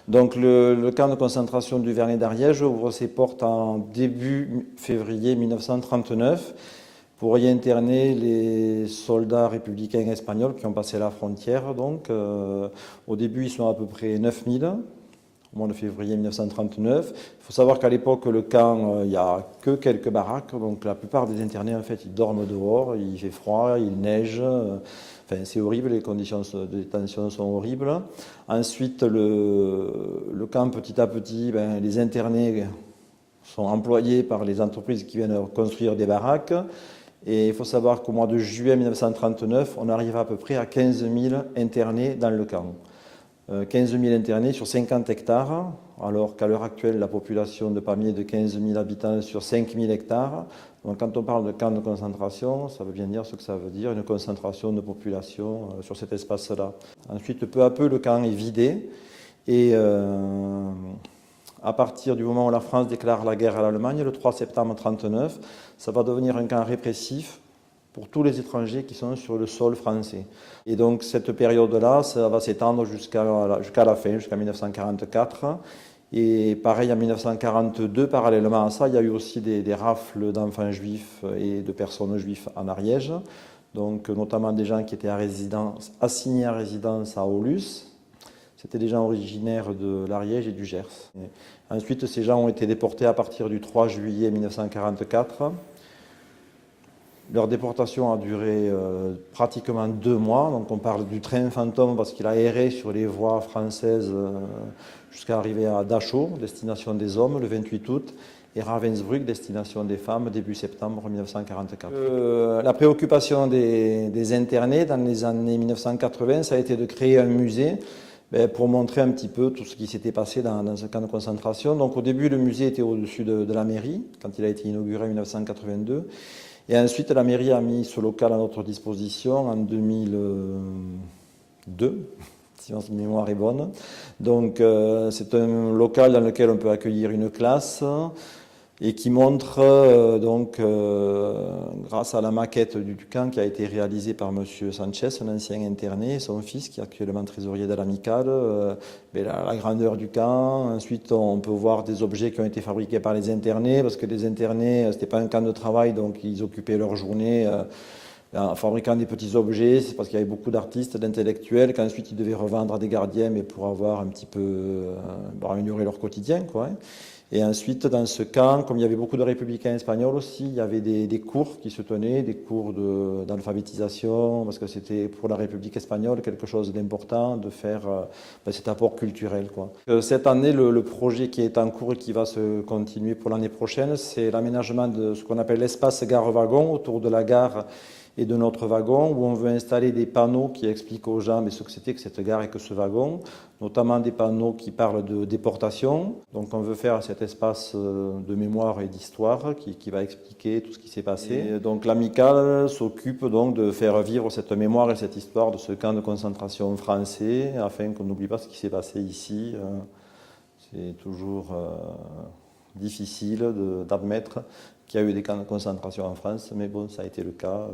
Donc le camp de concentration du Vernet d'Ariège ouvre ses portes en début février 1939 pour y interner les soldats républicains espagnols qui ont passé la frontière. Donc, au début, ils sont à peu près 9000 au mois de février 1939. Il faut savoir qu'à l'époque, le camp, il n'y a que quelques baraques. Donc la plupart des internés, en fait, ils dorment dehors, il fait froid, il neige. Enfin, c'est horrible, les conditions de détention sont horribles. Ensuite, le camp, petit à petit, les internés sont employés par les entreprises qui viennent construire des baraques. Et il faut savoir qu'au mois de juillet 1939, on arrive à peu près à 15 000 internés dans le camp. 15 000 internés sur 50 hectares, alors qu'à l'heure actuelle, la population de Pamiers est de 15 000 habitants sur 5 000 hectares. Donc quand on parle de camp de concentration, ça veut bien dire ce que ça veut dire, une concentration de population sur cet espace-là. Ensuite, peu à peu, le camp est vidé et à partir du moment où la France déclare la guerre à l'Allemagne, le 3 septembre 1939, ça va devenir un camp répressif pour tous les étrangers qui sont sur le sol français. Et donc cette période-là, ça va s'étendre jusqu'à la fin, jusqu'à 1944. Et pareil, en 1942, parallèlement à ça, il y a eu aussi des rafles d'enfants juifs et de personnes juives en Ariège. Donc notamment des gens qui étaient assignés à résidence à Aulus. C'était des gens originaires de l'Ariège et du Gers. Et ensuite, ces gens ont été déportés à partir du 3 juillet 1944. Leur déportation a duré pratiquement 2 mois. Donc on parle du train fantôme parce qu'il a erré sur les voies françaises jusqu'à arriver à Dachau, destination des hommes, le 28 août, et Ravensbrück, destination des femmes, début septembre 1944. La préoccupation des internés dans les années 1980, ça a été de créer un musée pour montrer un petit peu tout ce qui s'était passé dans ce camp de concentration. Donc au début, le musée était au-dessus de la mairie, quand il a été inauguré en 1982. Et ensuite, la mairie a mis ce local à notre disposition en 2002, si ma mémoire est bonne. Donc c'est un local dans lequel on peut accueillir une classe et qui montre, grâce à la maquette du camp qui a été réalisée par M. Sanchez, un ancien interné, son fils qui est actuellement trésorier de l'Amicale, la grandeur du camp. Ensuite, on peut voir des objets qui ont été fabriqués par les internés, parce que les internés, ce n'était pas un camp de travail, donc ils occupaient leur journée en fabriquant des petits objets. C'est parce qu'il y avait beaucoup d'artistes, d'intellectuels, qu'ensuite ils devaient revendre à des gardiens, mais pour avoir un petit peu, améliorer leur quotidien, quoi. Et ensuite, dans ce camp, comme il y avait beaucoup de républicains espagnols aussi, il y avait des cours qui se tenaient, des cours d'alphabétisation, parce que c'était pour la République espagnole quelque chose d'important de faire cet apport culturel, quoi. Cette année, le projet qui est en cours et qui va se continuer pour l'année prochaine, c'est l'aménagement de ce qu'on appelle l'espace gare-wagon autour de la gare et de notre wagon, où on veut installer des panneaux qui expliquent aux gens ce que c'était que cette gare et que ce wagon, notamment des panneaux qui parlent de déportation. Donc on veut faire cet espace de mémoire et d'histoire qui va expliquer tout ce qui s'est passé. Et donc l'Amicale s'occupe donc de faire vivre cette mémoire et cette histoire de ce camp de concentration français, afin qu'on n'oublie pas ce qui s'est passé ici. C'est toujours difficile d'admettre qu'il y a eu des camps de concentration en France, mais bon, ça a été le cas.